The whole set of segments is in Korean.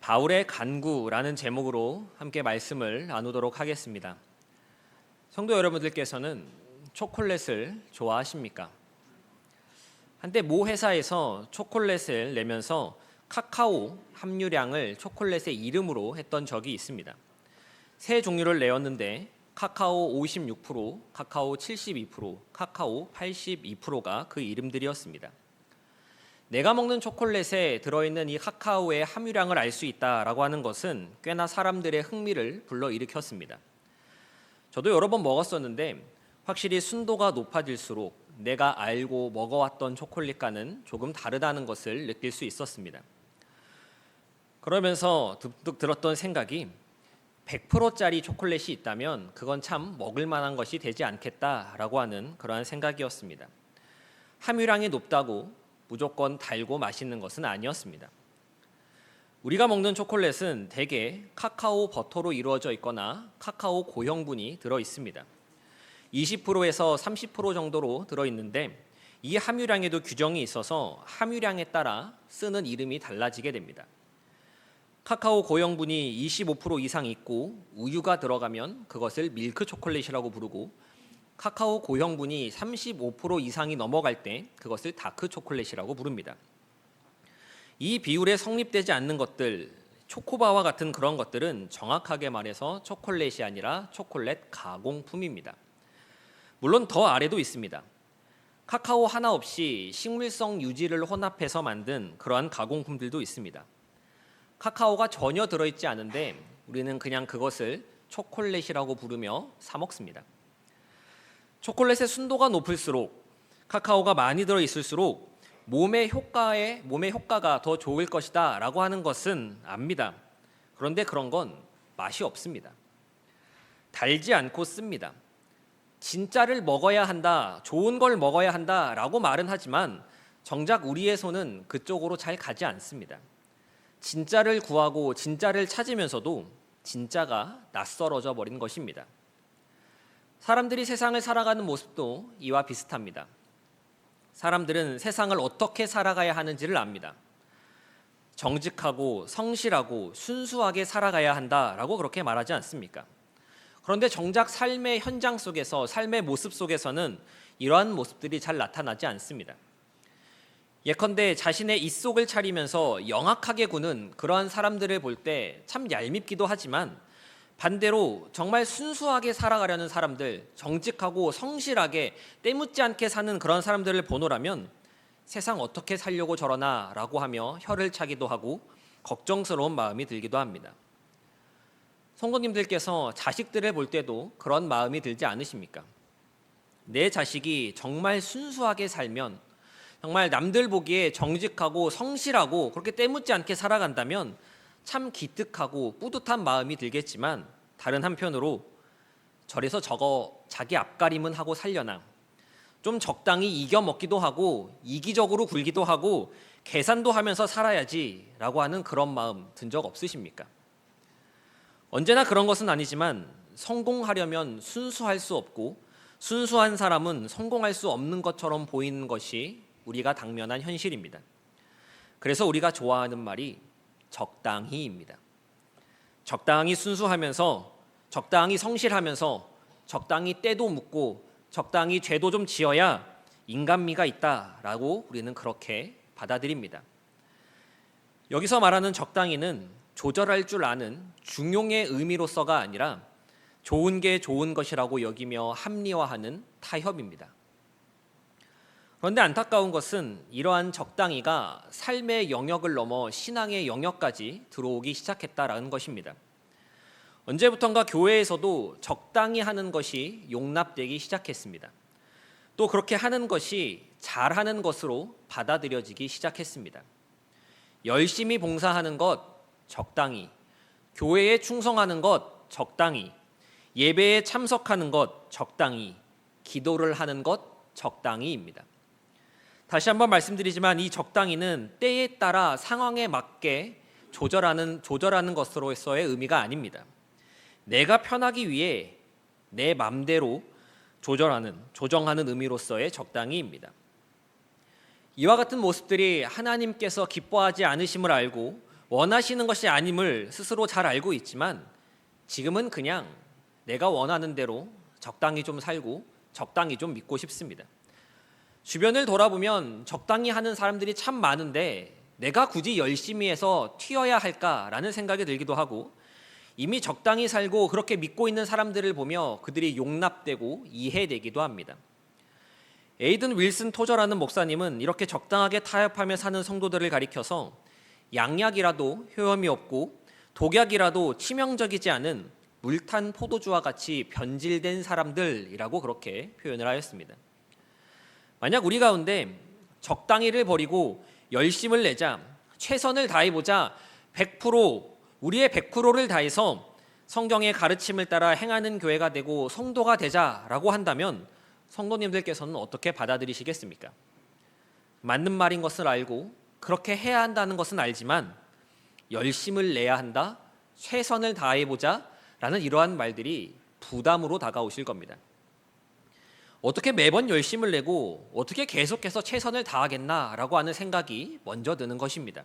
바울의 간구라는 제목으로 함께 말씀을 나누도록 하겠습니다. 성도 여러분들께서는 초콜릿을 좋아하십니까? 한때 모 회사에서 초콜릿을 내면서 카카오 함유량을 초콜릿의 이름으로 했던 적이 있습니다. 세 종류를 내었는데 카카오 56%, 카카오 72%, 카카오 82%가 그 이름들이었습니다. 내가 먹는 초콜릿에 들어있는 이 카카오의 함유량을 알 수 있다라고 하는 것은 꽤나 사람들의 흥미를 불러일으켰습니다. 저도 여러 번 먹었었는데 확실히 순도가 높아질수록 내가 알고 먹어왔던 초콜릿과는 조금 다르다는 것을 느낄 수 있었습니다. 그러면서 득득 들었던 생각이 100%짜리 초콜릿이 있다면 그건 참 먹을 만한 것이 되지 않겠다라고 하는 그러한 생각이었습니다. 함유량이 높다고 무조건 달고 맛있는 것은 아니었습니다. 우리가 먹는 초콜릿은 대개 카카오 버터로 이루어져 있거나 카카오 고형분이 들어 있습니다. 20%에서 30% 정도로 들어 있는데 이 함유량에도 규정이 있어서 함유량에 따라 쓰는 이름이 달라지게 됩니다. 카카오 고형분이 25% 이상 있고 우유가 들어가면 그것을 밀크 초콜릿이라고 부르고 카카오 고형분이 35% 이상이 넘어갈 때 그것을 다크 초콜릿이라고 부릅니다. 이 비율에 성립되지 않는 것들, 초코바와 같은 그런 것들은 정확하게 말해서 초콜릿이 아니라 초콜릿 가공품입니다. 물론 더 아래도 있습니다. 카카오 하나 없이 식물성 유지를 혼합해서 만든 그러한 가공품들도 있습니다. 카카오가 전혀 들어있지 않은데 우리는 그냥 그것을 초콜릿이라고 부르며 사 먹습니다. 초콜릿의 순도가 높을수록 카카오가 많이 들어있을수록 몸의 효과가 더 좋을 것이다 라고 하는 것은 압니다. 그런데 그런 건 맛이 없습니다. 달지 않고 씁니다. 진짜를 먹어야 한다, 좋은 걸 먹어야 한다 라고 말은 하지만 정작 우리의 손은 그쪽으로 잘 가지 않습니다. 진짜를 구하고 진짜를 찾으면서도 진짜가 낯설어져 버린 것입니다. 사람들이 세상을 살아가는 모습도 이와 비슷합니다. 사람들은 세상을 어떻게 살아가야 하는지를 압니다. 정직하고 성실하고 순수하게 살아가야 한다라고 그렇게 말하지 않습니까? 그런데 정작 삶의 현장 속에서, 삶의 모습 속에서는 이러한 모습들이 잘 나타나지 않습니다. 예컨대 자신의 입속을 차리면서 영악하게 구는 그러한 사람들을 볼 때 참 얄밉기도 하지만 반대로 정말 순수하게 살아가려는 사람들, 정직하고 성실하게 때묻지 않게 사는 그런 사람들을 보노라면 세상 어떻게 살려고 저러나 라고 하며 혀를 차기도 하고 걱정스러운 마음이 들기도 합니다. 성도님들께서 자식들을 볼 때도 그런 마음이 들지 않으십니까? 내 자식이 정말 순수하게 살면, 정말 남들 보기에 정직하고 성실하고 그렇게 때묻지 않게 살아간다면 참 기특하고 뿌듯한 마음이 들겠지만 다른 한편으로 저래서 저거 자기 앞가림은 하고 살려나, 좀 적당히 이겨 먹기도 하고 이기적으로 굴기도 하고 계산도 하면서 살아야지 라고 하는 그런 마음 든 적 없으십니까? 언제나 그런 것은 아니지만 성공하려면 순수할 수 없고 순수한 사람은 성공할 수 없는 것처럼 보이는 것이 우리가 당면한 현실입니다. 그래서 우리가 좋아하는 말이 적당히입니다. 적당히 순수하면서, 적당히 성실하면서, 적당히 때도 묻고, 적당히 죄도 좀 지어야 인간미가 있다라고 우리는 그렇게 받아들입니다. 여기서 말하는 적당히는 조절할 줄 아는 중용의 의미로서가 아니라 좋은 게 좋은 것이라고 여기며 합리화하는 타협입니다. 그런데 안타까운 것은 이러한 적당히가 삶의 영역을 넘어 신앙의 영역까지 들어오기 시작했다라는 것입니다. 언제부턴가 교회에서도 적당히 하는 것이 용납되기 시작했습니다. 또 그렇게 하는 것이 잘하는 것으로 받아들여지기 시작했습니다. 열심히 봉사하는 것 적당히, 교회에 충성하는 것 적당히, 예배에 참석하는 것 적당히, 기도를 하는 것 적당히입니다. 다시 한번 말씀드리지만 이 적당히는 때에 따라 상황에 맞게 조절하는 것으로서의 의미가 아닙니다. 내가 편하기 위해 내 맘대로 조정하는 의미로서의 적당히입니다. 이와 같은 모습들이 하나님께서 기뻐하지 않으심을 알고 원하시는 것이 아님을 스스로 잘 알고 있지만 지금은 그냥 내가 원하는 대로 적당히 좀 살고 적당히 좀 믿고 싶습니다. 주변을 돌아보면 적당히 하는 사람들이 참 많은데 내가 굳이 열심히 해서 튀어야 할까라는 생각이 들기도 하고, 이미 적당히 살고 그렇게 믿고 있는 사람들을 보며 그들이 용납되고 이해되기도 합니다. 에이든 윌슨 토저라는 목사님은 이렇게 적당하게 타협하며 사는 성도들을 가리켜서 양약이라도 효험이 없고 독약이라도 치명적이지 않은 물탄 포도주와 같이 변질된 사람들이라고 그렇게 표현을 하였습니다. 만약 우리 가운데 적당히를 버리고 열심을 내자, 최선을 다해보자, 100% 우리의 100%를 다해서 성경의 가르침을 따라 행하는 교회가 되고 성도가 되자라고 한다면 성도님들께서는 어떻게 받아들이시겠습니까? 맞는 말인 것을 알고 그렇게 해야 한다는 것은 알지만 열심을 내야 한다, 최선을 다해보자 라는 이러한 말들이 부담으로 다가오실 겁니다. 어떻게 매번 열심을 내고 어떻게 계속해서 최선을 다하겠나라고 하는 생각이 먼저 드는 것입니다.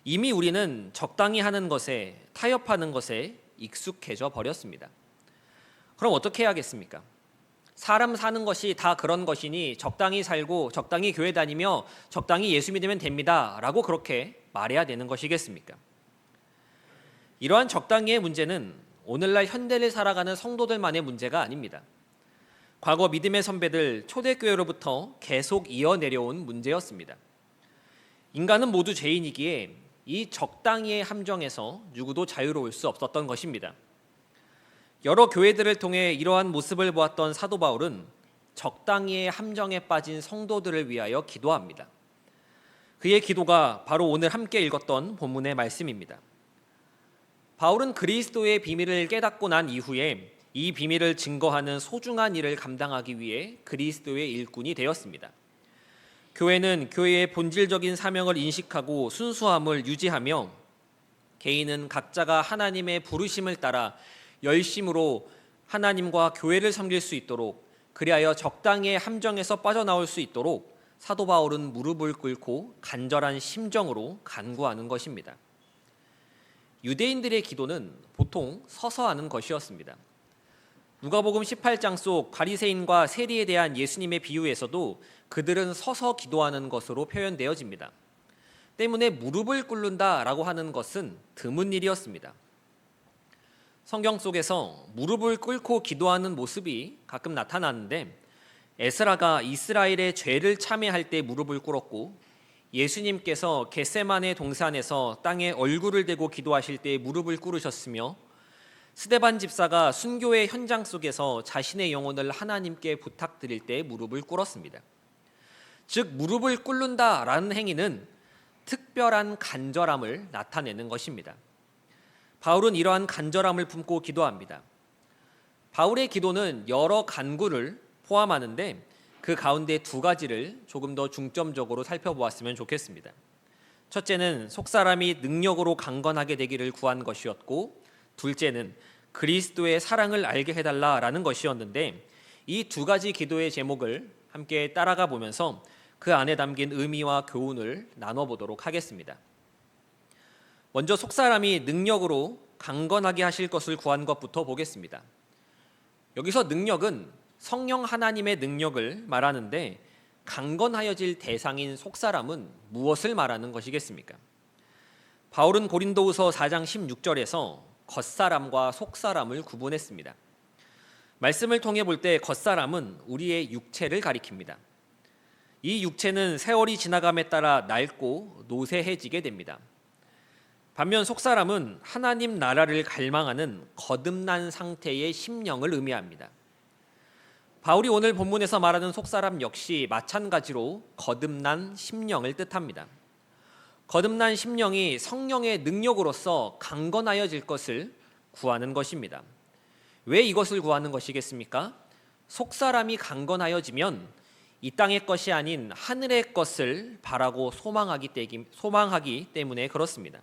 이미 우리는 적당히 하는 것에, 타협하는 것에 익숙해져 버렸습니다. 그럼 어떻게 해야겠습니까? 사람 사는 것이 다 그런 것이니 적당히 살고 적당히 교회 다니며 적당히 예수 믿으면 됩니다 라고 그렇게 말해야 되는 것이겠습니까? 이러한 적당히의 문제는 오늘날 현대를 살아가는 성도들만의 문제가 아닙니다. 과거 믿음의 선배들 초대교회로부터 계속 이어내려온 문제였습니다. 인간은 모두 죄인이기에 이 적당히의 함정에서 누구도 자유로울 수 없었던 것입니다. 여러 교회들을 통해 이러한 모습을 보았던 사도 바울은 적당히의 함정에 빠진 성도들을 위하여 기도합니다. 그의 기도가 바로 오늘 함께 읽었던 본문의 말씀입니다. 바울은 그리스도의 비밀을 깨닫고 난 이후에 이 비밀을 증거하는 소중한 일을 감당하기 위해 그리스도의 일꾼이 되었습니다. 교회는 교회의 본질적인 사명을 인식하고 순수함을 유지하며 개인은 각자가 하나님의 부르심을 따라 열심으로 하나님과 교회를 섬길 수 있도록, 그리하여 적당히의 함정에서 빠져나올 수 있도록 사도 바울은 무릎을 꿇고 간절한 심정으로 간구하는 것입니다. 유대인들의 기도는 보통 서서 하는 것이었습니다. 누가복음 18장 속 바리새인과 세리에 대한 예수님의 비유에서도 그들은 서서 기도하는 것으로 표현되어집니다. 때문에 무릎을 꿇는다라고 하는 것은 드문 일이었습니다. 성경 속에서 무릎을 꿇고 기도하는 모습이 가끔 나타나는데, 에스라가 이스라엘의 죄를 참회할 때 무릎을 꿇었고, 예수님께서 겟세마네 동산에서 땅에 얼굴을 대고 기도하실 때 무릎을 꿇으셨으며, 스데반 집사가 순교의 현장 속에서 자신의 영혼을 하나님께 부탁드릴 때 무릎을 꿇었습니다. 즉 무릎을 꿇는다라는 행위는 특별한 간절함을 나타내는 것입니다. 바울은 이러한 간절함을 품고 기도합니다. 바울의 기도는 여러 간구를 포함하는데 그 가운데 두 가지를 조금 더 중점적으로 살펴보았으면 좋겠습니다. 첫째는 속사람이 능력으로 강건하게 되기를 구한 것이었고, 둘째는 그리스도의 사랑을 알게 해달라라는 것이었는데, 이 두 가지 기도의 제목을 함께 따라가 보면서 그 안에 담긴 의미와 교훈을 나눠보도록 하겠습니다. 먼저 속사람이 능력으로 강건하게 하실 것을 구한 것부터 보겠습니다. 여기서 능력은 성령 하나님의 능력을 말하는데, 강건하여질 대상인 속사람은 무엇을 말하는 것이겠습니까? 바울은 고린도후서 4장 16절에서 겉사람과 속사람을 구분했습니다. 말씀을 통해 볼 때 겉사람은 우리의 육체를 가리킵니다. 이 육체는 세월이 지나감에 따라 낡고 노쇠해지게 됩니다. 반면 속사람은 하나님 나라를 갈망하는 거듭난 상태의 심령을 의미합니다. 바울이 오늘 본문에서 말하는 속사람 역시 마찬가지로 거듭난 심령을 뜻합니다. 거듭난 심령이 성령의 능력으로서 강건하여질 것을 구하는 것입니다. 왜 이것을 구하는 것이겠습니까? 속사람이 강건하여지면 이 땅의 것이 아닌 하늘의 것을 바라고 소망하기 때문에 그렇습니다.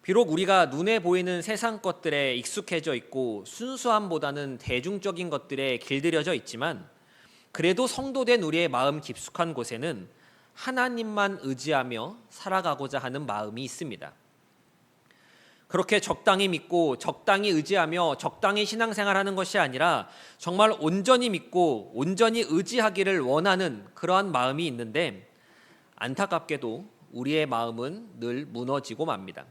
비록 우리가 눈에 보이는 세상 것들에 익숙해져 있고 순수함보다는 대중적인 것들에 길들여져 있지만, 그래도 성도된 우리의 마음 깊숙한 곳에는 하나님만 의지하며 살아가고자 하는 마음이 있습니다. 그렇게 적당히 믿고 적당히 의지하며 적당히 신앙생활하는 것이 아니라 정말 온전히 믿고 온전히 의지하기를 원하는 그러한 마음이 있는데, 안타깝게도 우리의 마음은 늘 무너지고 맙니다.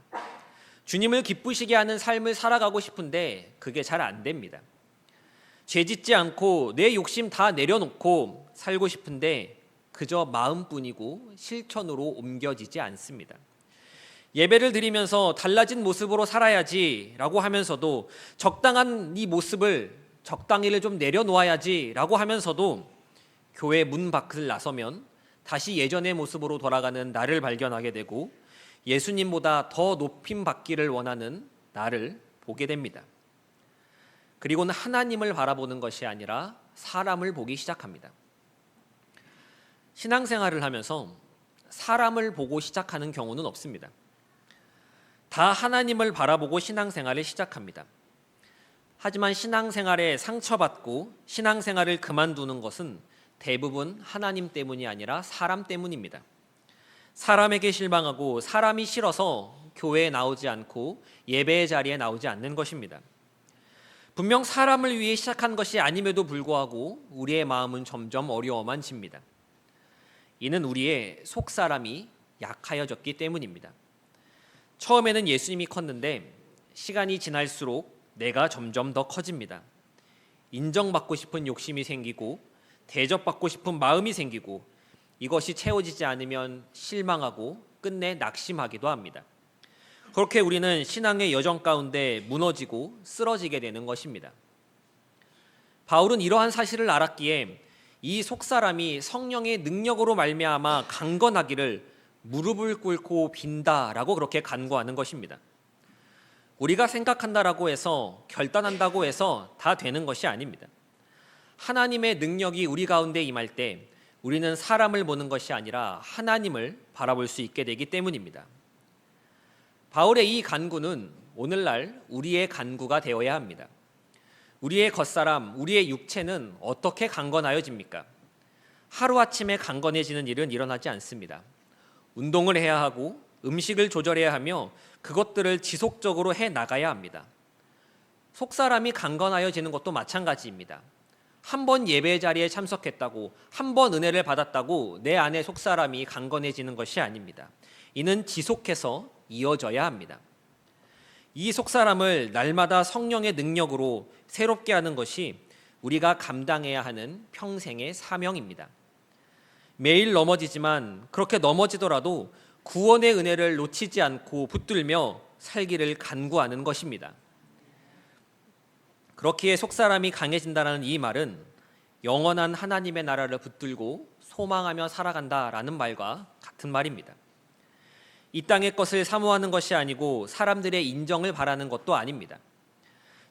주님을 기쁘시게 하는 삶을 살아가고 싶은데 그게 잘 안 됩니다. 죄짓지 않고 내 욕심 다 내려놓고 살고 싶은데 그저 마음뿐이고 실천으로 옮겨지지 않습니다. 예배를 드리면서 달라진 모습으로 살아야지라고 하면서도, 적당한 이 모습을 적당히를 좀 내려놓아야지라고 하면서도 교회 문 밖을 나서면 다시 예전의 모습으로 돌아가는 나를 발견하게 되고 예수님보다 더 높임 받기를 원하는 나를 보게 됩니다. 그리고는 하나님을 바라보는 것이 아니라 사람을 보기 시작합니다. 신앙생활을 하면서 사람을 보고 시작하는 경우는 없습니다. 다 하나님을 바라보고 신앙생활을 시작합니다. 하지만 신앙생활에 상처받고 신앙생활을 그만두는 것은 대부분 하나님 때문이 아니라 사람 때문입니다. 사람에게 실망하고 사람이 싫어서 교회에 나오지 않고 예배의 자리에 나오지 않는 것입니다. 분명 사람을 위해 시작한 것이 아님에도 불구하고 우리의 마음은 점점 어려워만 집니다. 이는 우리의 속사람이 약하여졌기 때문입니다. 처음에는 예수님이 컸는데 시간이 지날수록 내가 점점 더 커집니다. 인정받고 싶은 욕심이 생기고 대접받고 싶은 마음이 생기고 이것이 채워지지 않으면 실망하고 끝내 낙심하기도 합니다. 그렇게 우리는 신앙의 여정 가운데 무너지고 쓰러지게 되는 것입니다. 바울은 이러한 사실을 알았기에 이 속사람이 성령의 능력으로 말미암아 강건하기를 무릎을 꿇고 빈다라고 그렇게 간구하는 것입니다. 우리가 생각한다라고 해서 결단한다고 해서 다 되는 것이 아닙니다. 하나님의 능력이 우리 가운데 임할 때 우리는 사람을 보는 것이 아니라 하나님을 바라볼 수 있게 되기 때문입니다. 바울의 이 간구는 오늘날 우리의 간구가 되어야 합니다. 우리의 겉사람, 우리의 육체는 어떻게 강건하여집니까? 하루아침에 강건해지는 일은 일어나지 않습니다. 운동을 해야 하고 음식을 조절해야 하며 그것들을 지속적으로 해 나가야 합니다. 속사람이 강건하여지는 것도 마찬가지입니다. 한 번 예배 자리에 참석했다고, 한 번 은혜를 받았다고 내 안에 속사람이 강건해지는 것이 아닙니다. 이는 지속해서 이어져야 합니다. 이 속사람을 날마다 성령의 능력으로 새롭게 하는 것이 우리가 감당해야 하는 평생의 사명입니다. 매일 넘어지지만 그렇게 넘어지더라도 구원의 은혜를 놓치지 않고 붙들며 살기를 간구하는 것입니다. 그렇기에 속사람이 강해진다는 이 말은 영원한 하나님의 나라를 붙들고 소망하며 살아간다라는 말과 같은 말입니다. 이 땅의 것을 사모하는 것이 아니고 사람들의 인정을 바라는 것도 아닙니다.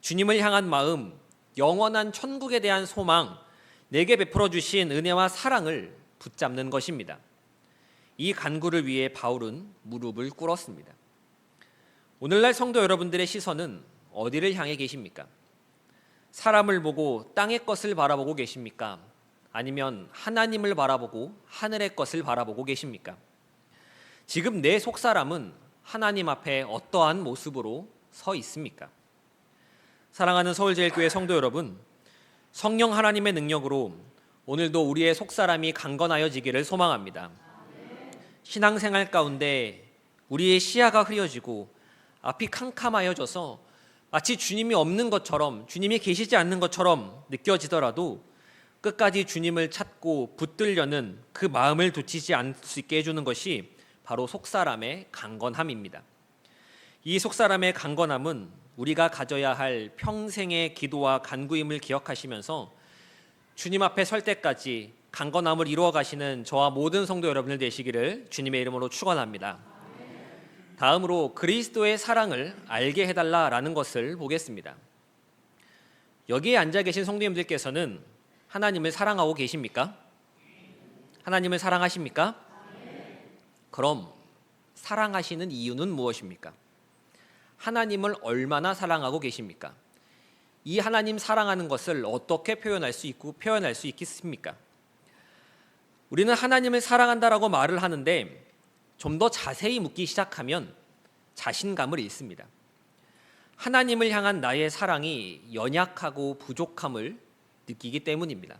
주님을 향한 마음, 영원한 천국에 대한 소망, 내게 베풀어 주신 은혜와 사랑을 붙잡는 것입니다. 이 간구를 위해 바울은 무릎을 꿇었습니다. 오늘날 성도 여러분들의 시선은 어디를 향해 계십니까? 사람을 보고 땅의 것을 바라보고 계십니까? 아니면 하나님을 바라보고 하늘의 것을 바라보고 계십니까? 지금 내 속사람은 하나님 앞에 어떠한 모습으로 서 있습니까? 사랑하는 서울제일교회 성도 여러분, 성령 하나님의 능력으로 오늘도 우리의 속사람이 강건하여지기를 소망합니다. 신앙생활 가운데 우리의 시야가 흐려지고 앞이 캄캄하여져서 마치 주님이 없는 것처럼, 주님이 계시지 않는 것처럼 느껴지더라도 끝까지 주님을 찾고 붙들려는 그 마음을 놓치지 않을 수 있게 해주는 것이 바로 속사람의 강건함입니다. 이 속사람의 강건함은 우리가 가져야 할 평생의 기도와 간구임을 기억하시면서 주님 앞에 설 때까지 강건함을 이루어 가시는 저와 모든 성도 여러분들 되시기를 주님의 이름으로 축원합니다. 다음으로 그리스도의 사랑을 알게 해달라라는 것을 보겠습니다. 여기에 앉아 계신 성도님들께서는 하나님을 사랑하고 계십니까? 하나님을 사랑하십니까? 그럼 사랑하시는 이유는 무엇입니까? 하나님을 얼마나 사랑하고 계십니까? 이 하나님 사랑하는 것을 어떻게 표현할 수 있겠습니까? 우리는 하나님을 사랑한다라고 말을 하는데 좀 더 자세히 묻기 시작하면 자신감을 잃습니다. 하나님을 향한 나의 사랑이 연약하고 부족함을 느끼기 때문입니다.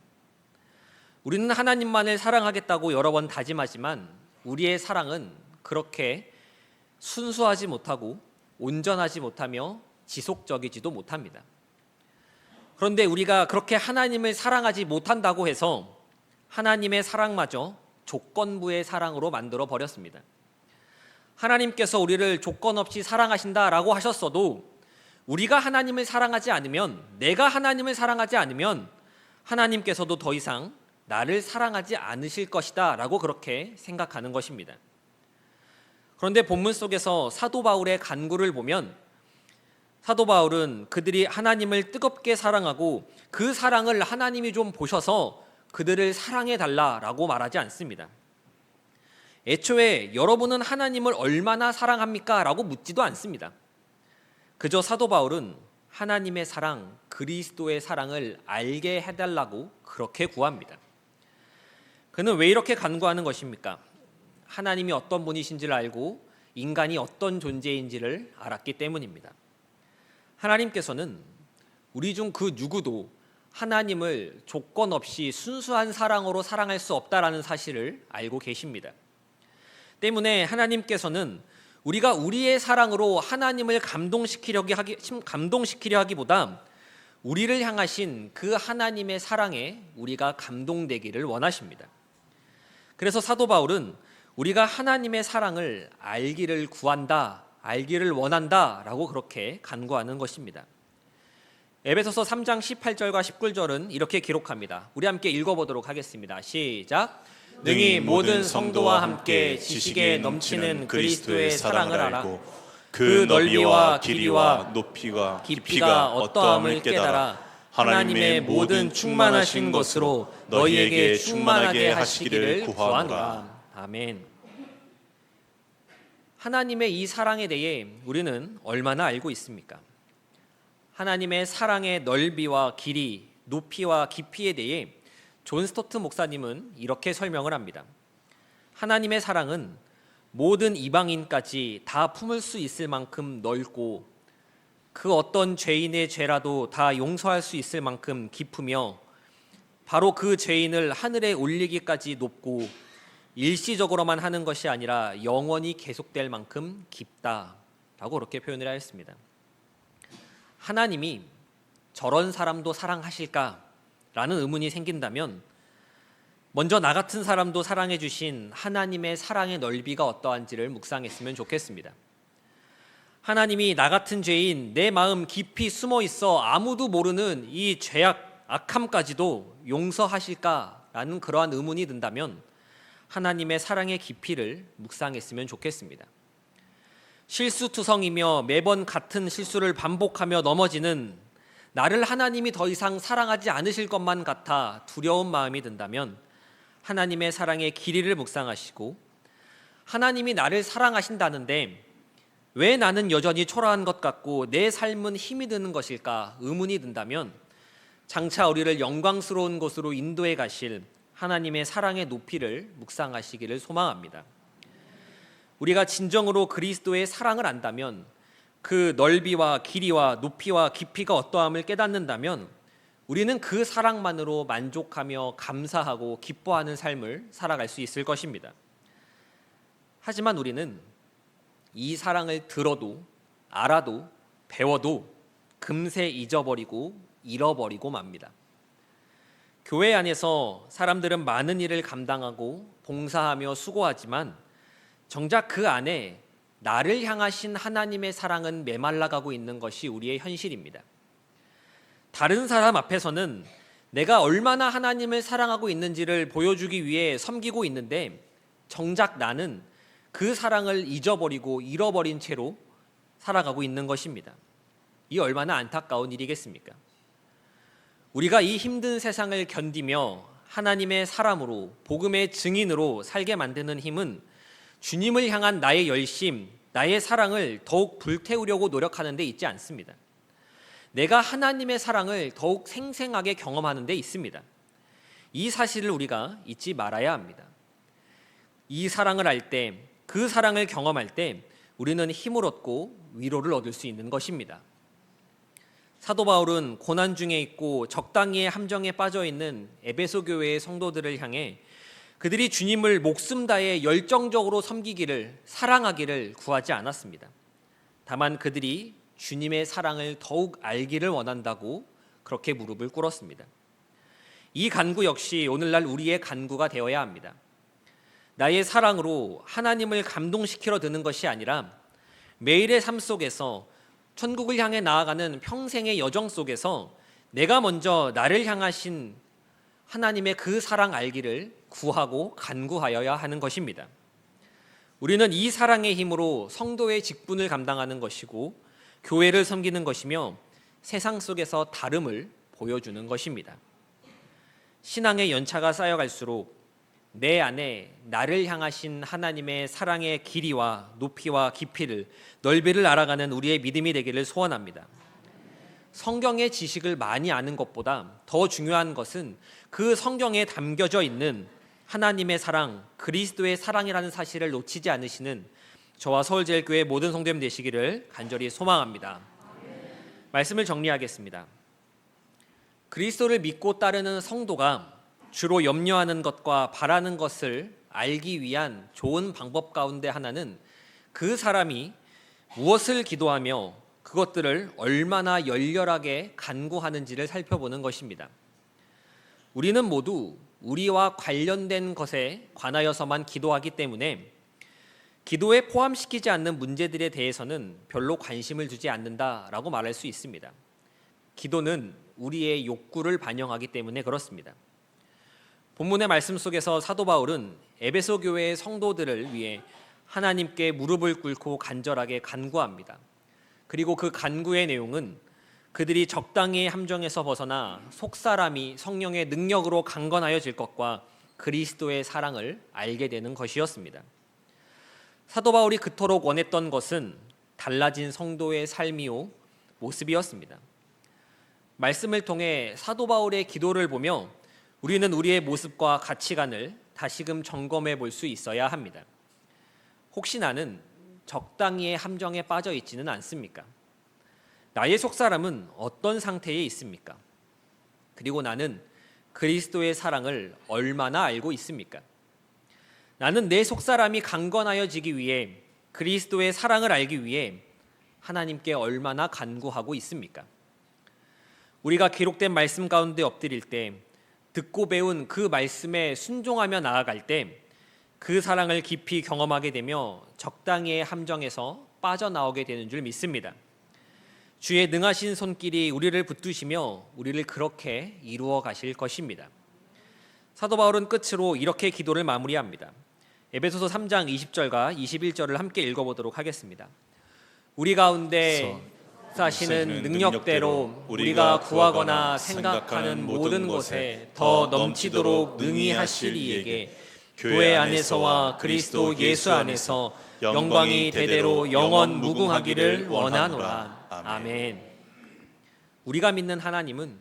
우리는 하나님만을 사랑하겠다고 여러 번 다짐하지만 우리의 사랑은 그렇게 순수하지 못하고 온전하지 못하며 지속적이지도 못합니다. 그런데 우리가 그렇게 하나님을 사랑하지 못한다고 해서 하나님의 사랑마저 조건부의 사랑으로 만들어 버렸습니다. 하나님께서 우리를 조건 없이 사랑하신다라고 하셨어도 우리가 하나님을 사랑하지 않으면, 내가 하나님을 사랑하지 않으면 하나님께서도 더 이상 나를 사랑하지 않으실 것이다 라고 그렇게 생각하는 것입니다. 그런데 본문 속에서 사도 바울의 간구를 보면 사도 바울은 그들이 하나님을 뜨겁게 사랑하고 그 사랑을 하나님이 좀 보셔서 그들을 사랑해 달라라고 말하지 않습니다. 애초에 여러분은 하나님을 얼마나 사랑합니까? 라고 묻지도 않습니다. 그저 사도 바울은 하나님의 사랑, 그리스도의 사랑을 알게 해달라고 그렇게 구합니다. 그는 왜 이렇게 간구하는 것입니까? 하나님이 어떤 분이신지를 알고 인간이 어떤 존재인지를 알았기 때문입니다. 하나님께서는 우리 중 그 누구도 하나님을 조건 없이 순수한 사랑으로 사랑할 수 없다라는 사실을 알고 계십니다. 때문에 하나님께서는 우리가 우리의 사랑으로 하나님을 감동시키려 하기보다 우리를 향하신 그 하나님의 사랑에 우리가 감동되기를 원하십니다. 그래서 사도 바울은 우리가 하나님의 사랑을 알기를 구한다, 알기를 원한다라고 그렇게 간구하는 것입니다. 에베소서 3장 18절과 19절은 이렇게 기록합니다. 우리 함께 읽어보도록 하겠습니다. 시작. 능히 모든 성도와 함께 지식에 넘치는 그리스도의 사랑을 알고 그 넓이와 길이와 높이와 깊이가 어떠함을 깨달아 하나님의 모든 충만하신 것으로 너희에게 충만하게 하시기를 구하노라. 아멘. 하나님의 이 사랑에 대해 우리는 얼마나 알고 있습니까? 하나님의 사랑의 넓이와 길이, 높이와 깊이에 대해 존 스토트 목사님은 이렇게 설명을 합니다. 하나님의 사랑은 모든 이방인까지 다 품을 수 있을 만큼 넓고 그 어떤 죄인의 죄라도 다 용서할 수 있을 만큼 깊으며 바로 그 죄인을 하늘에 올리기까지 높고 일시적으로만 하는 것이 아니라 영원히 계속될 만큼 깊다라고 그렇게 표현을 하였습니다. 하나님이 저런 사람도 사랑하실까라는 의문이 생긴다면 먼저 나 같은 사람도 사랑해 주신 하나님의 사랑의 넓이가 어떠한지를 묵상했으면 좋겠습니다. 하나님이 나 같은 죄인, 내 마음 깊이 숨어 있어 아무도 모르는 이 죄악, 악함까지도 용서하실까라는 그러한 의문이 든다면 하나님의 사랑의 깊이를 묵상했으면 좋겠습니다. 실수투성이며 매번 같은 실수를 반복하며 넘어지는 나를 하나님이 더 이상 사랑하지 않으실 것만 같아 두려운 마음이 든다면 하나님의 사랑의 길이를 묵상하시고 하나님이 나를 사랑하신다는데 왜 나는 여전히 초라한 것 같고 내 삶은 힘이 드는 것일까 의문이 든다면 장차 우리를 영광스러운 곳으로 인도해 가실 하나님의 사랑의 높이를 묵상하시기를 소망합니다. 우리가 진정으로 그리스도의 사랑을 안다면 그 넓이와 길이와 높이와 깊이가 어떠함을 깨닫는다면 우리는 그 사랑만으로 만족하며 감사하고 기뻐하는 삶을 살아갈 수 있을 것입니다. 하지만 우리는 이 사랑을 들어도 알아도 배워도 금세 잊어버리고 잃어버리고 맙니다. 교회 안에서 사람들은 많은 일을 감당하고 봉사하며 수고하지만 정작 그 안에 나를 향하신 하나님의 사랑은 메말라가고 있는 것이 우리의 현실입니다. 다른 사람 앞에서는 내가 얼마나 하나님을 사랑하고 있는지를 보여주기 위해 섬기고 있는데 정작 나는 그 사랑을 잊어버리고 잃어버린 채로 살아가고 있는 것입니다. 이 얼마나 안타까운 일이겠습니까? 우리가 이 힘든 세상을 견디며 하나님의 사람으로 복음의 증인으로 살게 만드는 힘은 주님을 향한 나의 열심, 나의 사랑을 더욱 불태우려고 노력하는 데 있지 않습니다. 내가 하나님의 사랑을 더욱 생생하게 경험하는 데 있습니다. 이 사실을 우리가 잊지 말아야 합니다. 이 사랑을 알 때, 그 사랑을 경험할 때 우리는 힘을 얻고 위로를 얻을 수 있는 것입니다. 사도 바울은 고난 중에 있고 적당히의 함정에 빠져 있는 에베소 교회의 성도들을 향해 그들이 주님을 목숨 다해 열정적으로 섬기기를, 사랑하기를 구하지 않았습니다. 다만 그들이 주님의 사랑을 더욱 알기를 원한다고 그렇게 무릎을 꿇었습니다. 이 간구 역시 오늘날 우리의 간구가 되어야 합니다. 나의 사랑으로 하나님을 감동시키려 드는 것이 아니라 매일의 삶 속에서 천국을 향해 나아가는 평생의 여정 속에서 내가 먼저 나를 향하신 하나님의 그 사랑 알기를 구하고 간구하여야 하는 것입니다. 우리는 이 사랑의 힘으로 성도의 직분을 감당하는 것이고 교회를 섬기는 것이며 세상 속에서 다름을 보여주는 것입니다. 신앙의 연차가 쌓여갈수록 내 안에 나를 향하신 하나님의 사랑의 길이와 높이와 깊이를, 넓이를 알아가는 우리의 믿음이 되기를 소원합니다. 성경의 지식을 많이 아는 것보다 더 중요한 것은 그 성경에 담겨져 있는 하나님의 사랑, 그리스도의 사랑이라는 사실을 놓치지 않으시는 저와 서울제일교회 모든 성도님 되시기를 간절히 소망합니다. 말씀을 정리하겠습니다. 그리스도를 믿고 따르는 성도가 주로 염려하는 것과 바라는 것을 알기 위한 좋은 방법 가운데 하나는 그 사람이 무엇을 기도하며 그것들을 얼마나 열렬하게 간구하는지를 살펴보는 것입니다. 우리는 모두 우리와 관련된 것에 관하여서만 기도하기 때문에 기도에 포함시키지 않는 문제들에 대해서는 별로 관심을 두지 않는다라고 말할 수 있습니다. 기도는 우리의 욕구를 반영하기 때문에 그렇습니다. 본문의 말씀 속에서 사도 바울은 에베소 교회의 성도들을 위해 하나님께 무릎을 꿇고 간절하게 간구합니다. 그리고 그 간구의 내용은 그들이 적당히 함정에서 벗어나 속사람이 성령의 능력으로 강건하여질 것과 그리스도의 사랑을 알게 되는 것이었습니다. 사도 바울이 그토록 원했던 것은 달라진 성도의 삶이요 모습이었습니다. 말씀을 통해 사도 바울의 기도를 보며 우리는 우리의 모습과 가치관을 다시금 점검해 볼 수 있어야 합니다. 혹시 나는 적당히의 함정에 빠져 있지는 않습니까? 나의 속사람은 어떤 상태에 있습니까? 그리고 나는 그리스도의 사랑을 얼마나 알고 있습니까? 나는 내 속사람이 강건하여지기 위해, 그리스도의 사랑을 알기 위해 하나님께 얼마나 간구하고 있습니까? 우리가 기록된 말씀 가운데 엎드릴 때, 듣고 배운 그 말씀에 순종하며 나아갈 때 그 사랑을 깊이 경험하게 되며 적당히의 함정에서 빠져나오게 되는 줄 믿습니다. 주의 능하신 손길이 우리를 붙드시며 우리를 그렇게 이루어 가실 것입니다. 사도 바울은 끝으로 이렇게 기도를 마무리합니다. 에베소서 3장 20절과 21절을 함께 읽어보도록 하겠습니다. 우리 가운데 사시는 능력대로 우리가 구하거나 생각하는 모든 것에 더 넘치도록 능히 하실 이에게 교회 안에서와 그리스도 예수 안에서 영광이 대대로 영원 무궁하기를 원하노라. 아멘. 우리가 믿는 하나님은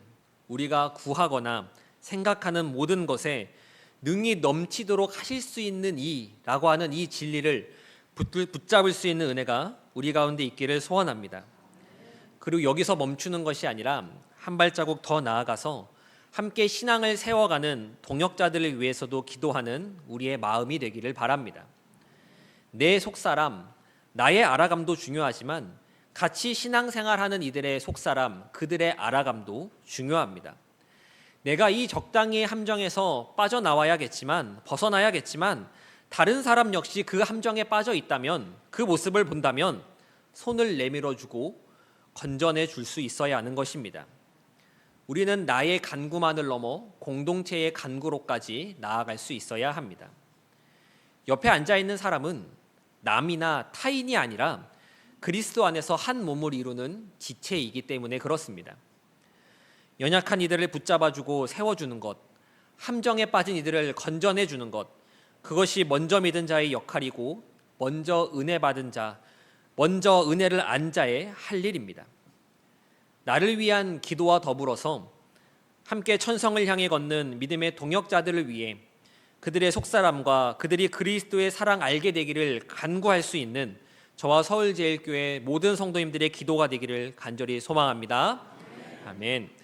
우리가 구하거나 생각하는 모든 것에 능히 넘치도록 하실 수 있는 이라고 하는 이 진리를 붙잡을 수 있는 은혜가 우리 가운데 있기를 소원합니다. 그리고 여기서 멈추는 것이 아니라 한 발자국 더 나아가서 함께 신앙을 세워가는 동역자들을 위해서도 기도하는 우리의 마음이 되기를 바랍니다. 내 속사람, 나의 알아감도 중요하지만 같이 신앙생활하는 이들의 속사람, 그들의 알아감도 중요합니다. 내가 이 적당히 함정에서 빠져나와야겠지만, 벗어나야겠지만 다른 사람 역시 그 함정에 빠져 있다면, 그 모습을 본다면 손을 내밀어주고 건져내 줄 수 있어야 하는 것입니다. 우리는 나의 간구만을 넘어 공동체의 간구로까지 나아갈 수 있어야 합니다. 옆에 앉아있는 사람은 남이나 타인이 아니라 그리스도 안에서 한 몸을 이루는 지체이기 때문에 그렇습니다. 연약한 이들을 붙잡아주고 세워주는 것, 함정에 빠진 이들을 건져내주는 것, 그것이 먼저 믿은 자의 역할이고 먼저 은혜 받은 자, 먼저 은혜를 안 자의 할 일입니다. 나를 위한 기도와 더불어서 함께 천성을 향해 걷는 믿음의 동역자들을 위해 그들의 속사람과 그들이 그리스도의 사랑 알게 되기를 간구할 수 있는 저와 서울제일교회 모든 성도님들의 기도가 되기를 간절히 소망합니다. 아멘.